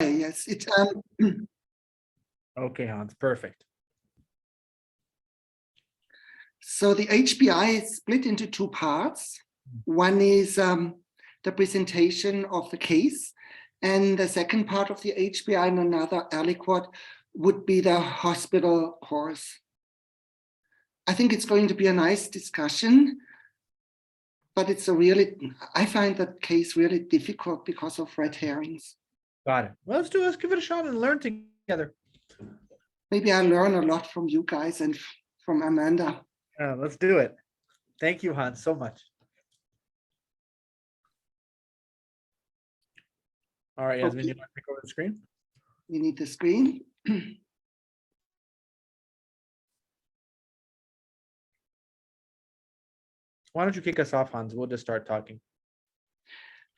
yes. Okay, Hans, perfect. So the HBI is split into two parts. One is the presentation of the case, and the second part of the HBI in another aliquot would be the hospital course. I think it's going to be a nice discussion, but I find that case really difficult because of red herrings. Got it. Well, let's give it a shot and learn together. Maybe I learn a lot from you guys and from Amanda. Let's do it. Thank you, Hans, so much. All right, Yasmin, Okay. you want to take over the screen? We need the screen. Why don't you kick us off, Hans? We'll just start talking.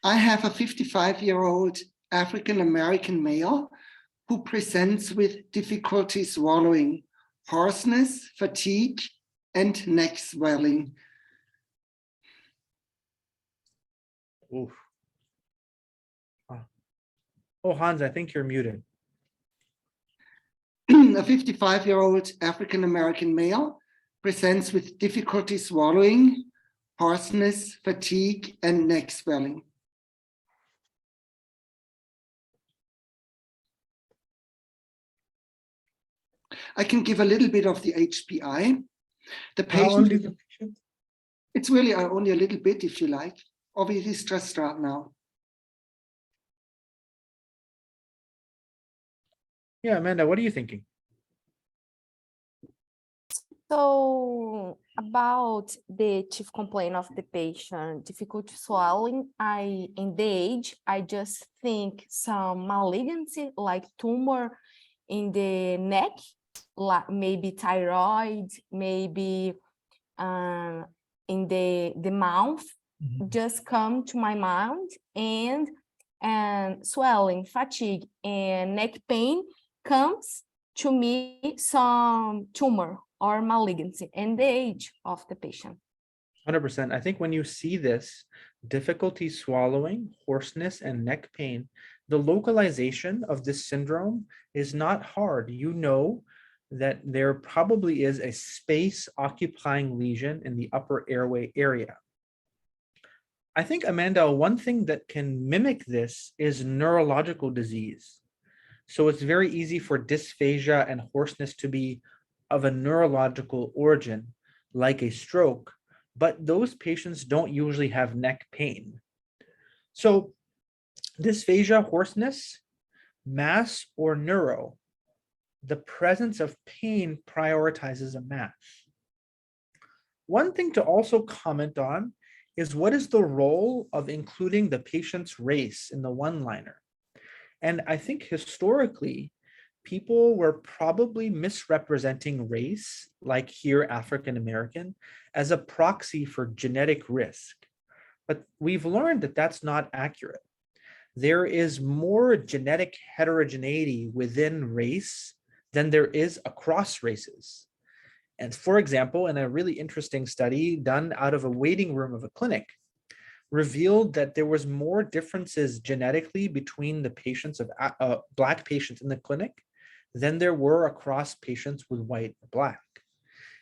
I have a 55-year-old African-American male who presents with difficulty swallowing, hoarseness, fatigue, and neck swelling. Oof. Oh, Hans, I think you're muted. A 55-year-old African-American male presents with difficulty swallowing, hoarseness, fatigue, and neck swelling. I can give a little bit of the HPI. The patient, it's really only a little bit if you like. Obviously, just start now. Yeah, Amanda, what are you thinking? So about the chief complaint of the patient, difficulty swallowing, in the age, I just think some malignancy like tumor in the neck, like maybe thyroid, maybe in the mouth, just come to my mind, and swelling, fatigue, and neck pain comes to me some tumor or malignancy and the age of the patient. 100%. I think when you see this, difficulty swallowing, hoarseness, and neck pain, the localization of this syndrome is not hard. You know that there probably is a space-occupying lesion in the upper airway area. I think, Amanda, one thing that can mimic this is neurological disease. So it's very easy for dysphagia and hoarseness to be of a neurological origin, like a stroke, but those patients don't usually have neck pain. So dysphagia, hoarseness, mass or neuro, the presence of pain prioritizes a mass. One thing to also comment on is what is the role of including the patient's race in the one-liner? And I think historically, people were probably misrepresenting race, like here African American, as a proxy for genetic risk. But we've learned that that's not accurate. There is more genetic heterogeneity within race than there is across races. And for example, in a really interesting study done out of a waiting room of a clinic, revealed that there was more differences genetically between the patients of Black patients in the clinic than there were across patients with white or Black.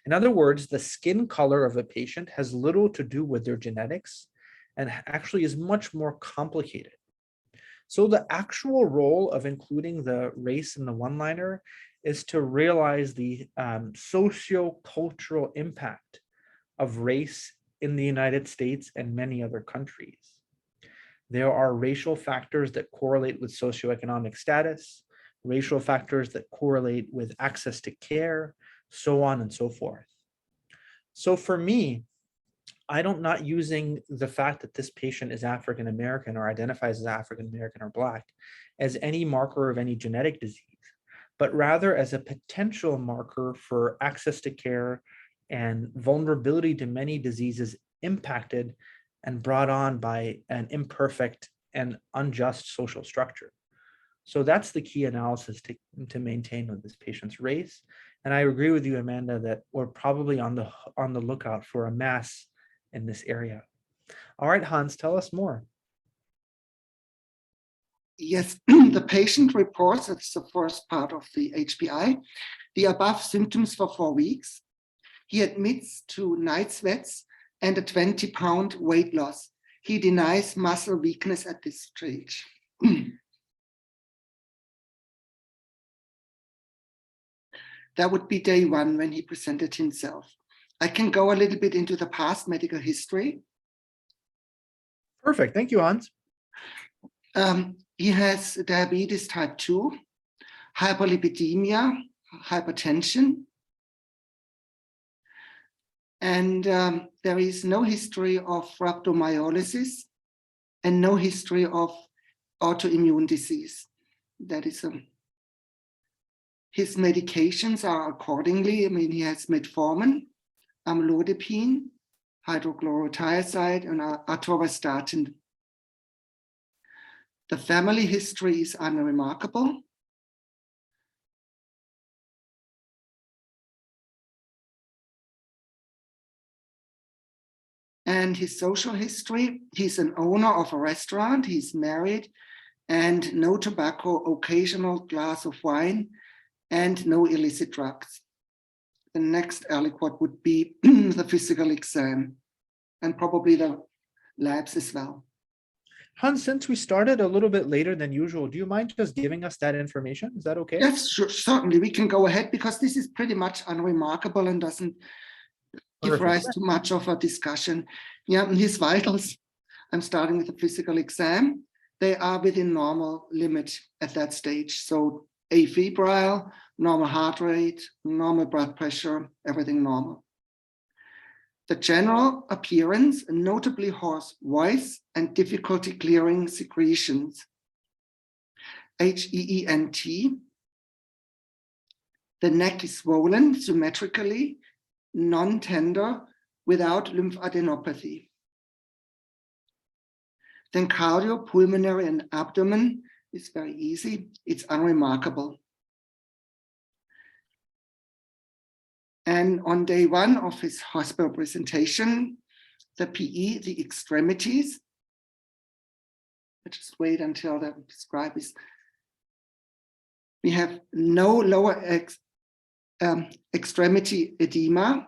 In other words, the skin color of a patient has little to do with their genetics and actually is much more complicated. So the actual role of including the race in the one-liner is to realize the socio-cultural impact of race in the United States and many other countries. There are racial factors that correlate with socioeconomic status, racial factors that correlate with access to care, so on and so forth. So for me, I'm not using the fact that this patient is African American or identifies as African American or Black as any marker of any genetic disease, but rather as a potential marker for access to care and vulnerability to many diseases impacted and brought on by an imperfect and unjust social structure. So that's the key analysis to maintain with this patient's race. And I agree with you, Amanda, that we're probably on the lookout for a mass in this area. All right, Hans, tell us more. Yes, the patient reports, that's the first part of the HPI, the above symptoms for 4 weeks. He admits to night sweats and a 20-pound weight loss. He denies muscle weakness at this stage. That would be day 1 when he presented himself. I can go a little bit into the past medical history. Perfect. Thank you, Hans. He has diabetes type 2, hyperlipidemia, hypertension, and there is no history of rhabdomyolysis and no history of autoimmune disease. That is his medications are accordingly. I mean, he has metformin, amlodipine, hydrochlorothiazide, and atorvastatin. The family history is unremarkable. And his social history, he's an owner of a restaurant, he's married, and no tobacco, occasional glass of wine, and no illicit drugs. The next aliquot would be the physical exam, and probably the labs as well. Hans, since we started a little bit later than usual, do you mind just giving us that information? Is that okay? Yes, sure, certainly. We can go ahead because this is pretty much unremarkable and doesn't give rise to much of a discussion. Yeah, his vitals, I'm starting with the physical exam. They are within normal limit at that stage. So afebrile, normal heart rate, normal blood pressure, everything normal. The general appearance, a notably hoarse voice and difficulty clearing secretions. HEENT. The neck is swollen symmetrically, non-tender, without lymphadenopathy. Then cardio, pulmonary, and abdomen is very easy. It's unremarkable. And on day 1 of his hospital presentation, the PE, the extremities, I just wait until the scribe is, we have no lower extremity edema.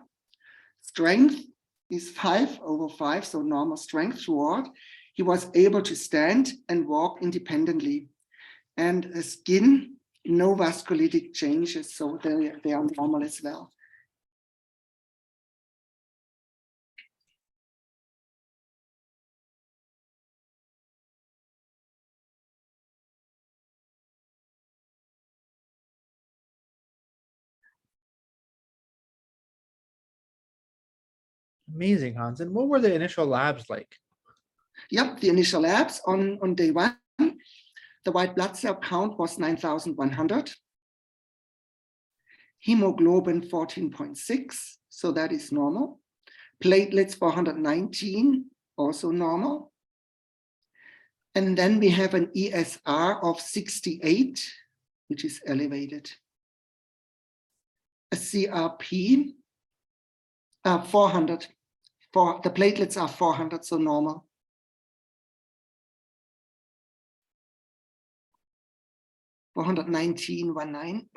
Strength is 5/5, so normal strength throughout. He was able to stand and walk independently. And skin, no vasculitic changes, so they are normal as well. Amazing, Hans. And what were the initial labs like? Yep, the initial labs on day 1, the white blood cell count was 9,100. Hemoglobin 14.6, so that is normal. Platelets 419, also normal. And then we have an ESR of 68, which is elevated. A CRP, 400. The platelets are 400, so normal. (419.19).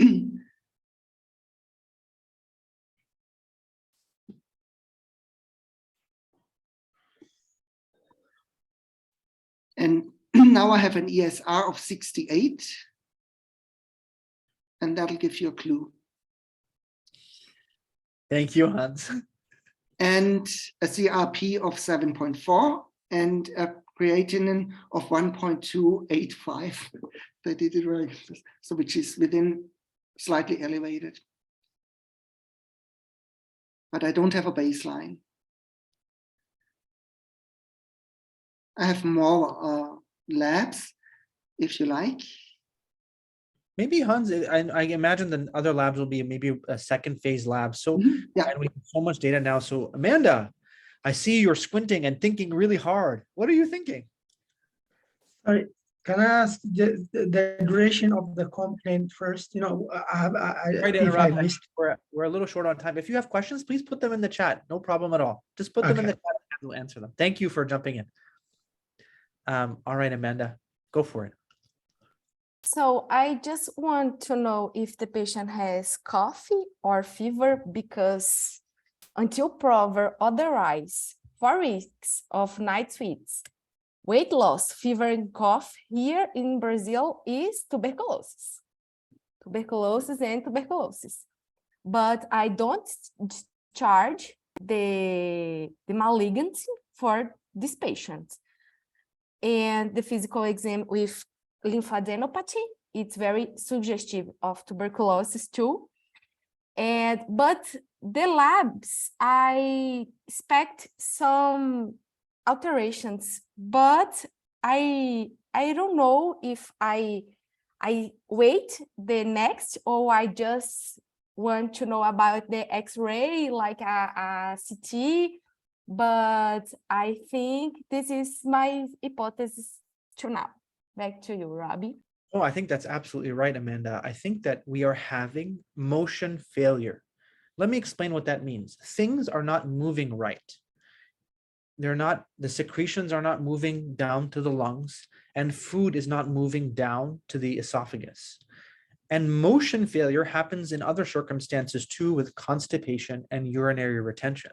And now I have an ESR of 68, and that'll give you a clue. Thank you, Hans. And a CRP of 7.4 and a creatinine of 1.285. They did it right, so which is within slightly elevated. But I don't have a baseline. I have more labs, if you like. Maybe Hans, I imagine the other labs will be maybe a second phase lab. So Yeah. and we have so much data now. So Amanda, I see you're squinting and thinking really hard. What are you thinking? Sorry, can I ask the duration of the complaint first? You know, Sorry to if I interrupt. missed. We're a little short on time. If you have questions, please put them in the chat. No problem at all. Just put them in the chat and we'll answer them. Thank you for jumping in. All right, Amanda, go for it. So I just want to know if the patient has coffee or fever, because until proven otherwise, 4 weeks of night sweets, weight loss, fever and cough here in Brazil is tuberculosis. Tuberculosis and tuberculosis. But I don't charge the malignancy for this patient. And the physical exam with lymphadenopathy, it's very suggestive of tuberculosis too. But the labs, I expect some alterations, but I don't know if I wait the next, or I just want to know about the X-ray, like a CT. But I think this is my hypothesis to now. Back to you, Robbie. Oh, I think that's absolutely right, Amanda. I think that we are having motion failure. Let me explain what that means. Things are not moving right. The secretions are not moving down to the lungs, and food is not moving down to the esophagus. And motion failure happens in other circumstances too, with constipation and urinary retention.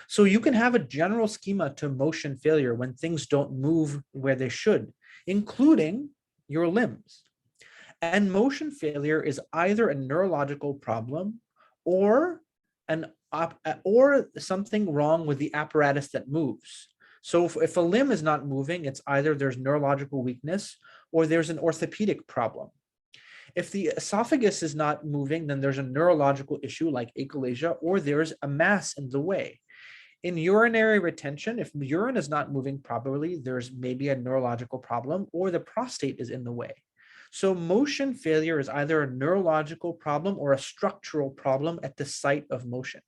So you can have a general schema to motion failure when things don't move where they should, including your limbs. And motion failure is either a neurological problem or something wrong with the apparatus that moves. So if a limb is not moving, it's either there's neurological weakness or there's an orthopedic problem. If the esophagus is not moving, then there's a neurological issue like achalasia, or there's a mass in the way. In urinary retention, if urine is not moving properly, there's maybe a neurological problem, or the prostate is in the way. So motion failure is either a neurological problem or a structural problem at the site of motion.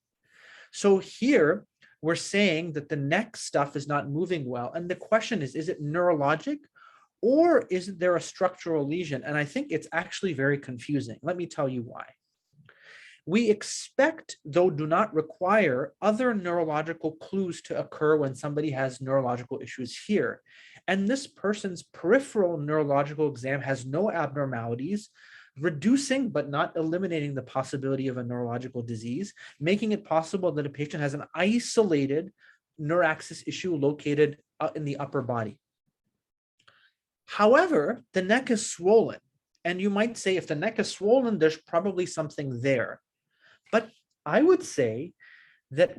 So here we're saying that the neck stuff is not moving well. And the question is it neurologic, or is there a structural lesion? And I think it's actually very confusing. Let me tell you why. We expect, though do not require, other neurological clues to occur when somebody has neurological issues here. And this person's peripheral neurological exam has no abnormalities, reducing but not eliminating the possibility of a neurological disease, making it possible that a patient has an isolated neuraxis issue located in the upper body. However, the neck is swollen, and you might say if the neck is swollen, there's probably something there. But I would say that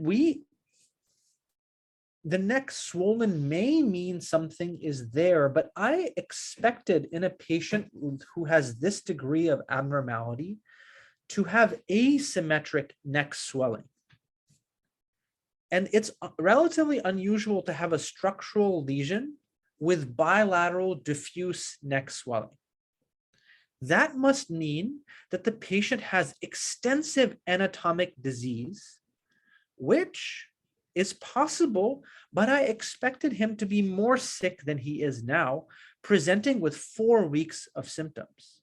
the neck swollen may mean something is there, but I expected in a patient who has this degree of abnormality to have asymmetric neck swelling. And it's relatively unusual to have a structural lesion with bilateral diffuse neck swelling. That must mean that the patient has extensive anatomic disease, which is possible, but I expected him to be more sick than he is now, presenting with 4 weeks of symptoms.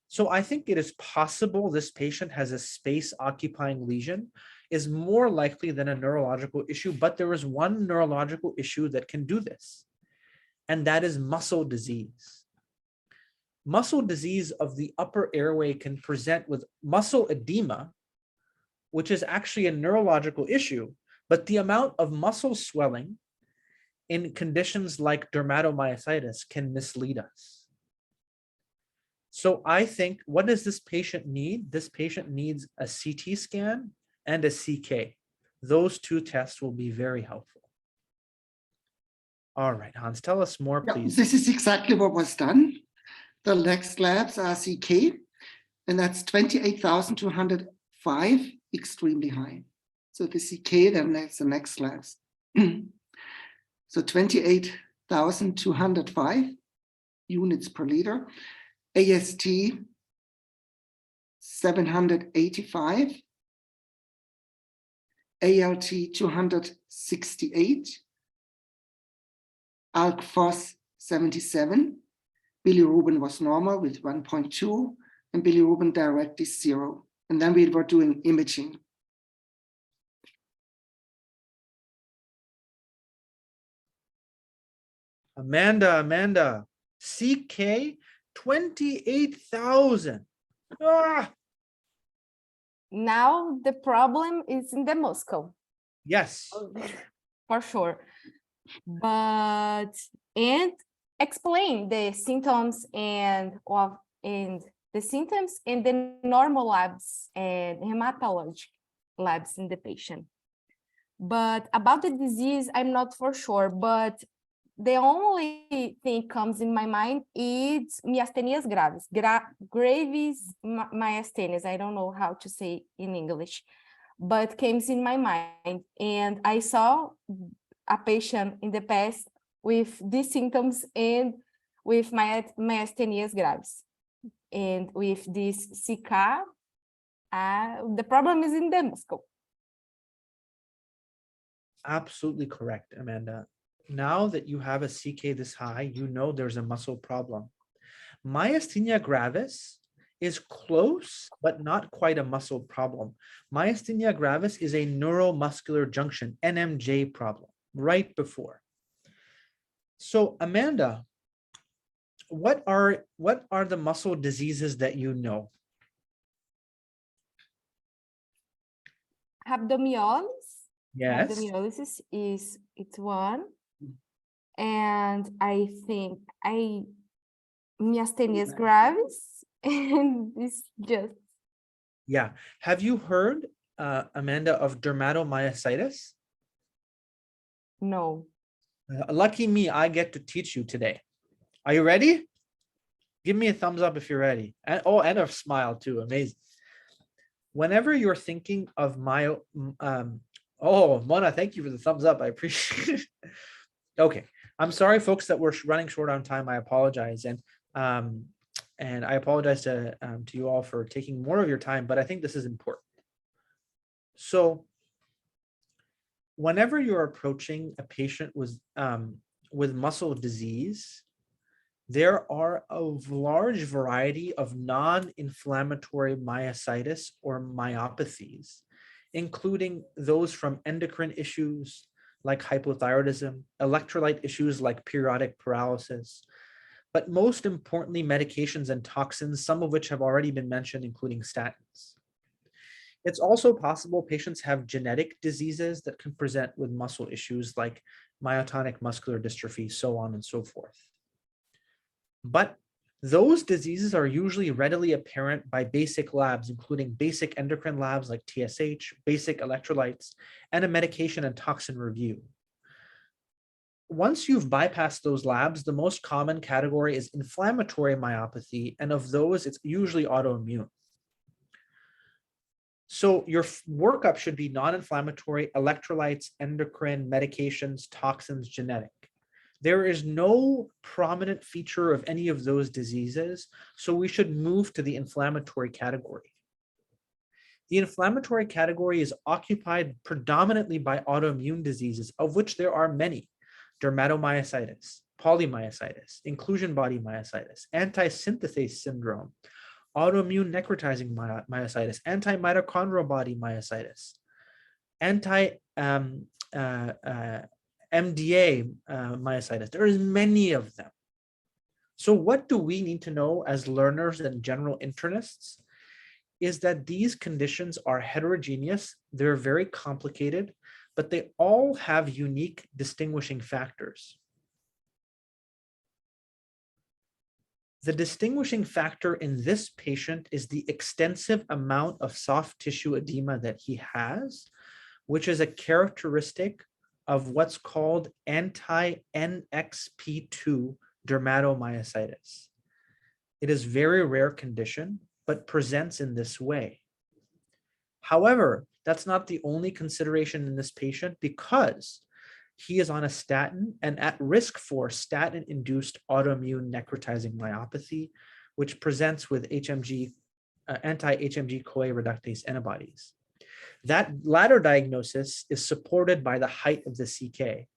So I think it is possible this patient has a space-occupying lesion, is more likely than a neurological issue, but there is one neurological issue that can do this, and that is muscle disease. Muscle disease of the upper airway can present with muscle edema, which is actually a neurological issue, but the amount of muscle swelling in conditions like dermatomyositis can mislead us. So I think, what does this patient need? This patient needs a CT scan and a CK. Those 2 tests will be very helpful. All right, Hans, tell us more, please. This is exactly what was done. The next labs are CK, and that's 28,205, extremely high. So the CK, then that's the next labs. So 28,205 units per liter. AST 785. ALT 268. ALK-Phos 77. Bilirubin was normal with 1.2, and bilirubin direct is 0. And then we were doing imaging. Amanda, CK 28,000. Ah, Now the problem is in the muscle, yes. for sure. But and explain the symptoms and the normal labs and hematologic labs in the patient. But about the disease, I'm not for sure. But the only thing comes in my mind is myasthenias graves, graves myasthenias. I don't know how to say in English, but comes in my mind. And I saw a patient in the past with these symptoms and with myasthenias graves. And with this CK, the problem is in the muscle. Absolutely correct, Amanda. Now that you have a CK this high, you know there's a muscle problem. Myasthenia gravis is close, but not quite a muscle problem. Myasthenia gravis is a neuromuscular junction, NMJ problem, right before. So, Amanda, what are the muscle diseases that you know? Rhabdomyolysis. Yes. Rhabdomyolysis it's one. And I think myasthenias gravis, and it's just Yeah. Have you heard, Amanda, of dermatomyositis? no. Lucky me, I get to teach you today. Are you ready? Give me a thumbs up if you're ready. And a smile too. Amazing. Whenever you're thinking of Mona, thank you for the thumbs up. I appreciate it. Okay. I'm sorry, folks, that we're running short on time. I apologize. And I apologize to you all for taking more of your time, but I think this is important. So whenever you're approaching a patient with muscle disease, there are a large variety of non-inflammatory myositis or myopathies, including those from endocrine issues like hypothyroidism, electrolyte issues like periodic paralysis, but most importantly, medications and toxins, some of which have already been mentioned, including statins. It's also possible patients have genetic diseases that can present with muscle issues like myotonic muscular dystrophy, so on and so forth. But those diseases are usually readily apparent by basic labs, including basic endocrine labs like TSH, basic electrolytes, and a medication and toxin review. Once you've bypassed those labs, the most common category is inflammatory myopathy, and of those, it's usually autoimmune. So your workup should be non-inflammatory, electrolytes, endocrine, medications, toxins, genetic. There is no prominent feature of any of those diseases, so we should move to the inflammatory category. The inflammatory category is occupied predominantly by autoimmune diseases, of which there are many: dermatomyositis, polymyositis, inclusion body myositis, anti-synthetase syndrome, autoimmune necrotizing myositis, anti-mitochondrial body myositis, MDA myositis. There is many of them. So what do we need to know as learners and general internists is that these conditions are heterogeneous, they're very complicated, but they all have unique distinguishing factors. The distinguishing factor in this patient is the extensive amount of soft tissue edema that he has, which is a characteristic of what's called anti-NXP2 dermatomyositis. It is a very rare condition, but presents in this way. However, that's not the only consideration in this patient because he is on a statin and at risk for statin-induced autoimmune necrotizing myopathy, which presents with anti-HMG-CoA reductase antibodies. That latter diagnosis is supported by the height of the CK.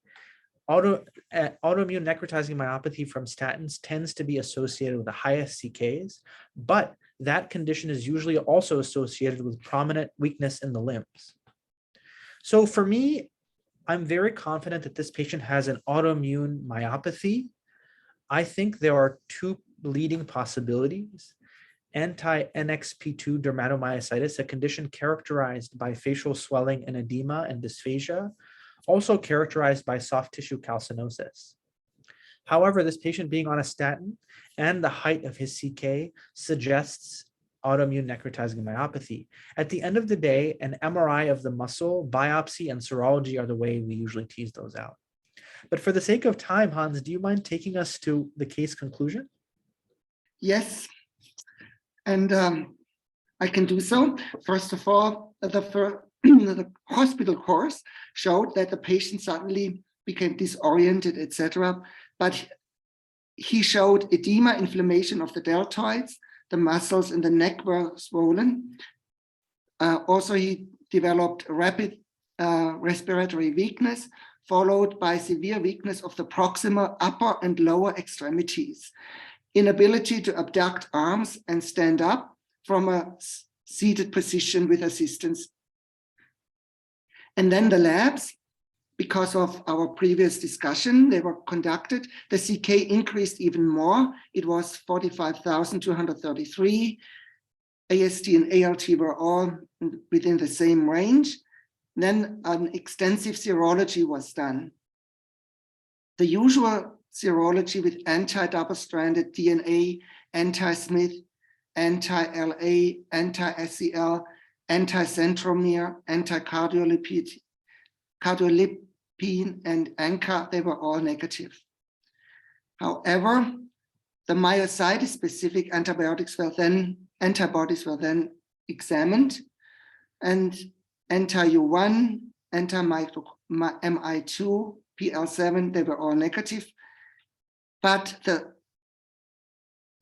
Autoimmune necrotizing myopathy from statins tends to be associated with the highest CKs, but that condition is usually also associated with prominent weakness in the limbs. So for me, I'm very confident that this patient has an autoimmune myopathy. I think there are two bleeding possibilities, anti-NXP2 dermatomyositis, a condition characterized by facial swelling and edema and dysphagia, also characterized by soft tissue calcinosis. However, this patient being on a statin and the height of his CK suggests autoimmune necrotizing myopathy. At the end of the day, an MRI of the muscle, biopsy, and serology are the way we usually tease those out. But for the sake of time, Hans, do you mind taking us to the case conclusion? Yes, and I can do so. First of all, the hospital course showed that the patient suddenly became disoriented, etc. But he showed edema, inflammation of the deltoids, the muscles in the neck were swollen. Also, he developed rapid respiratory weakness, followed by severe weakness of the proximal upper and lower extremities, inability to abduct arms and stand up from a seated position with assistance. And then the labs, because of our previous discussion, they were conducted. The CK increased even more. It was 45,233. AST and ALT were all within the same range. Then an extensive serology was done. The usual serology with anti-double-stranded DNA, anti-Smith, anti-LA, anti-SCL, anti-centromere, anti-cardiolipine, and ANCA, they were all negative. However, the myositis-specific antibodies were then examined, and anti-U1, anti-MI2, PL7, they were all negative. But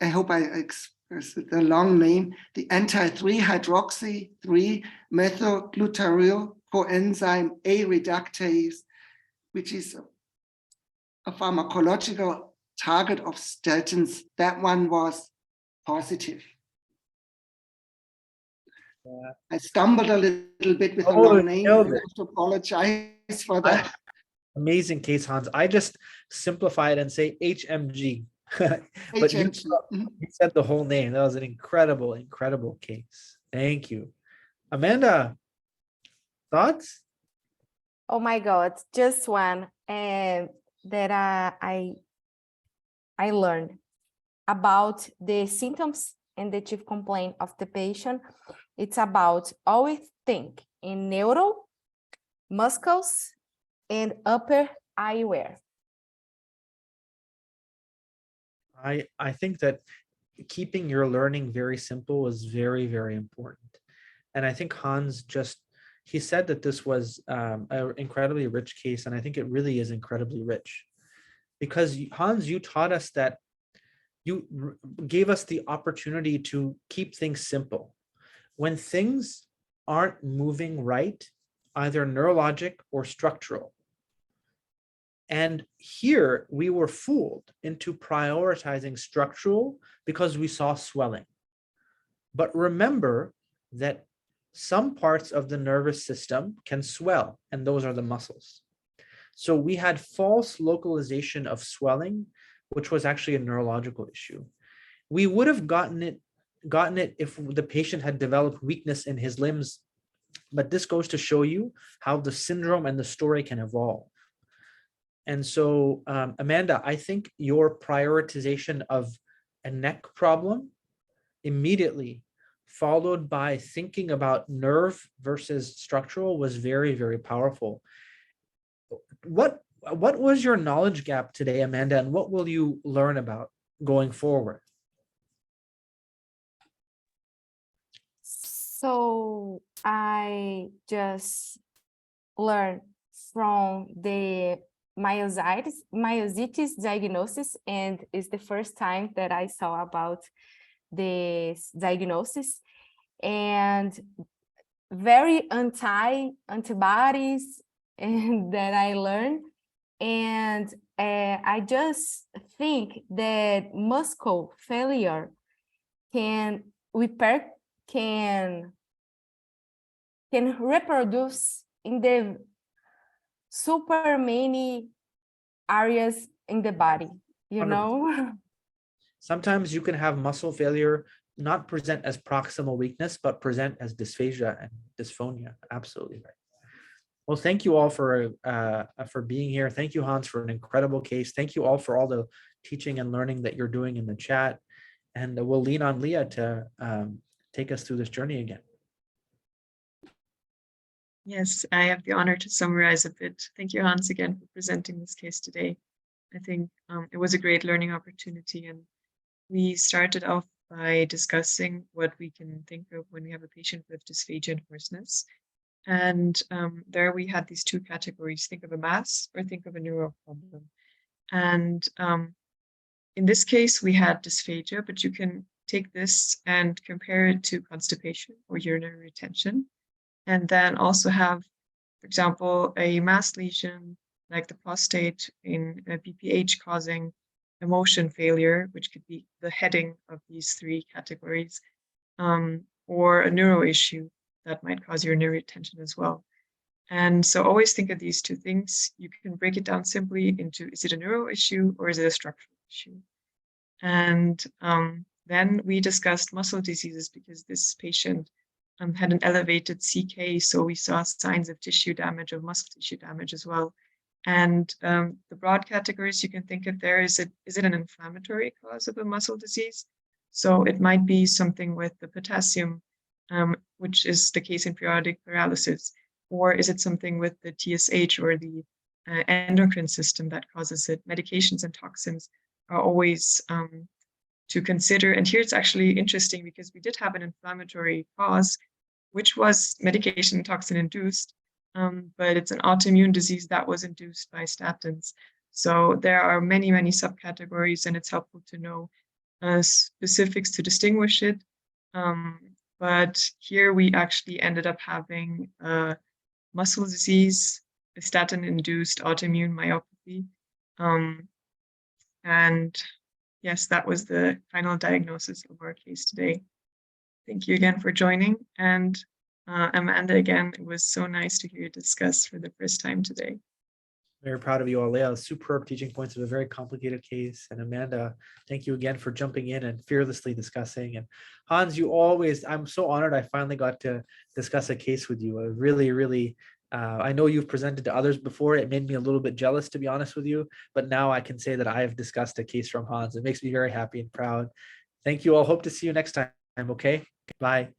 I hope I expressed the long name, the anti-3-hydroxy 3-methylglutaryl coenzyme A reductase, which is a pharmacological target of statins, that one was positive. I stumbled a little bit with the long name. I have to apologize for that. Amazing case, Hans. I just simplify it and say HMG. But HMG. you said the whole name. That was an incredible, incredible case. Thank you. Amanda, thoughts? Oh my God, just one that I learned about the symptoms and the chief complaint of the patient. It's about always think in neural, muscles, and upper eyewear. I think that keeping your learning very simple is very, very important. And I think Hans he said that this was an incredibly rich case, and I think it really is incredibly rich. Because Hans, you taught us that you gave us the opportunity to keep things simple. When things aren't moving right, either neurologic or structural. And here we were fooled into prioritizing structural because we saw swelling. But remember that some parts of the nervous system can swell, and those are the muscles. So we had false localization of swelling, which was actually a neurological issue. We would have gotten it if the patient had developed weakness in his limbs, but this goes to show you how the syndrome and the story can evolve. And so, Amanda, I think your prioritization of a neck problem immediately followed by thinking about nerve versus structural was very, very powerful. What was your knowledge gap today, Amanda, and what will you learn about going forward? So I just learned from the myositis diagnosis, and it's the first time that I saw about this diagnosis, and very antibodies and that I learned. And I just think that muscle failure can reproduce in the super many areas in the body, you 100%. know? Sometimes you can have muscle failure not present as proximal weakness, but present as dysphagia and dysphonia. Absolutely right. Well, thank you all for being here. Thank you, Hans, for an incredible case. Thank you all for all the teaching and learning that you're doing in the chat. And we'll lean on Leah to take us through this journey again. Yes, I have the honor to summarize a bit. Thank you, Hans, again for presenting this case today. I think it was a great learning opportunity, and we started off by discussing what we can think of when we have a patient with dysphagia and hoarseness. And there we had these two categories: think of a mass or think of a neuro problem. And in this case, we had dysphagia, but you can take this and compare it to constipation or urinary retention. And then also have, for example, a mass lesion like the prostate in a BPH causing emotion failure, which could be the heading of these three categories, or a neuro issue that might cause urinary retention as well. And so always think of these two things. You can break it down simply into, is it a neuro issue or is it a structural issue? And then we discussed muscle diseases because this patient had an elevated CK, so we saw signs of tissue damage, of muscle tissue damage as well. And the broad categories you can think of there, is it an inflammatory cause of a muscle disease? So it might be something with the potassium, which is the case in periodic paralysis, or is it something with the TSH or the endocrine system that causes it? Medications and toxins are always to consider. And here it's actually interesting because we did have an inflammatory cause, which was medication and toxin induced, but it's an autoimmune disease that was induced by statins. So there are many, many subcategories, and it's helpful to know specifics to distinguish it. But here we actually ended up having a muscle disease, a statin-induced autoimmune myopathy. And yes, that was the final diagnosis of our case today. Thank you again for joining. And Amanda, again, it was so nice to hear you discuss for the first time today. Very proud of you all, Leah. Superb teaching points of a very complicated case. And Amanda, thank you again for jumping in and fearlessly discussing. And Hans, I'm so honored I finally got to discuss a case with you. I know you've presented to others before. It made me a little bit jealous, to be honest with you. But now I can say that I have discussed a case from Hans. It makes me very happy and proud. Thank you all. Hope to see you next time. Okay, bye.